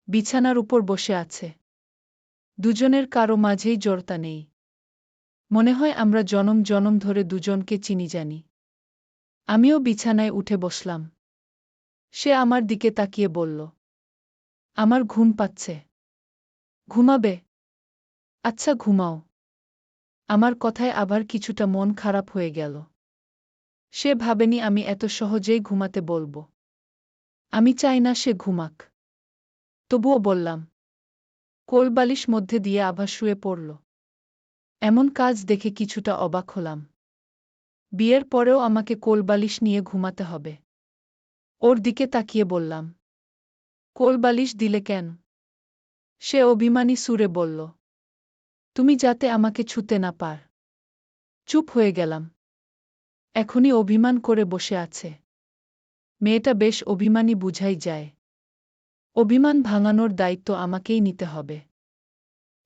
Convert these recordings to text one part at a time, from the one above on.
বিছানার উপর বসে আছে। দুজনের কারো মাঝেই জড়তা নেই। মনে হয় আমরা জনম জনম ধরে দুজনকে চিনি জানি। আমিও বিছানায় উঠে বসলাম। সে আমার দিকে তাকিয়ে বলল, আমার ঘুম পাচ্ছে। ঘুমাবে? আচ্ছা ঘুমাও। আমার কথায় আবার কিছুটা মন খারাপ হয়ে গেল। সে ভাবেনি আমি এত সহজেই ঘুমাতে বলবো। আমি চাই না সে ঘুমাক। তবুও বললাম। কোলবালিশ মধ্যে দিয়ে আভা শুয়ে পড়ল। এমন কাজ দেখে কিছুটা অবাক হলাম। বিয়ের পরেও আমাকে কোলবালিশ নিয়ে ঘুমাতে হবে? ওর দিকে তাকিয়ে বললাম, কোলবালিশ দিলে কেন? সে অভিমানী সুরে বলল, তুমি যাতে আমাকে ছুতে না পার। চুপ হয়ে গেলাম। এখনই অভিমান করে বসে আছে। মেয়েটা বেশ অভিমানী বুঝাই যায়। অভিমান ভাঙানোর দায়িত্ব আমাকেই নিতে হবে।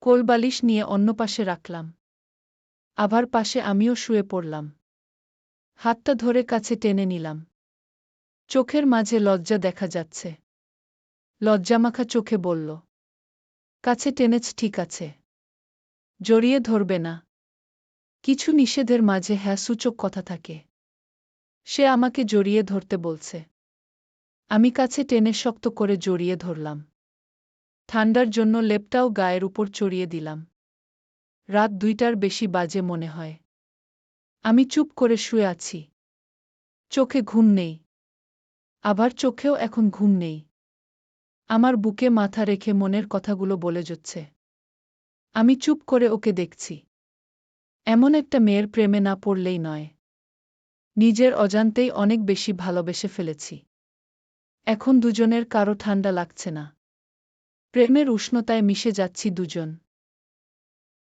কোলবালিশ নিয়ে অন্য পাশে রাখলাম। আভার পাশে আমিও শুয়ে পড়লাম। হাতটা ধরে কাছে টেনে নিলাম। চোখের মাঝে লজ্জা দেখা যাচ্ছে। লজ্জামাখা চোখে বলল, কাছে টেনেছ ঠিক আছে। জড়িয়ে ধরবে না। কিছু নিষেধের মাঝে হ্যাঁ সূচক কথা থাকে। সে আমাকে জড়িয়ে ধরতে বলছে। আমি কাছে টেনে শক্ত করে জড়িয়ে ধরলাম। ঠান্ডার জন্য লেপটাও গায়ের উপর চড়িয়ে দিলাম। রাত 2টার বেশি বাজে মনে হয়। আমি চুপ করে শুয়ে আছি। চোখে ঘুম নেই। আবার চোখেও এখন ঘুম নেই। আমার বুকে মাথা রেখে মনের কথাগুলো বলে যাচ্ছে। আমি চুপ করে ওকে দেখছি। এমন একটা মেয়ের প্রেমে না পড়লেই নয়। নিজের অজান্তেই অনেক বেশি ভালোবেসে ফেলেছি। এখন দুজনের কারো ঠান্ডা লাগছে না। প্রেমের উষ্ণতায় মিশে যাচ্ছি দুজন।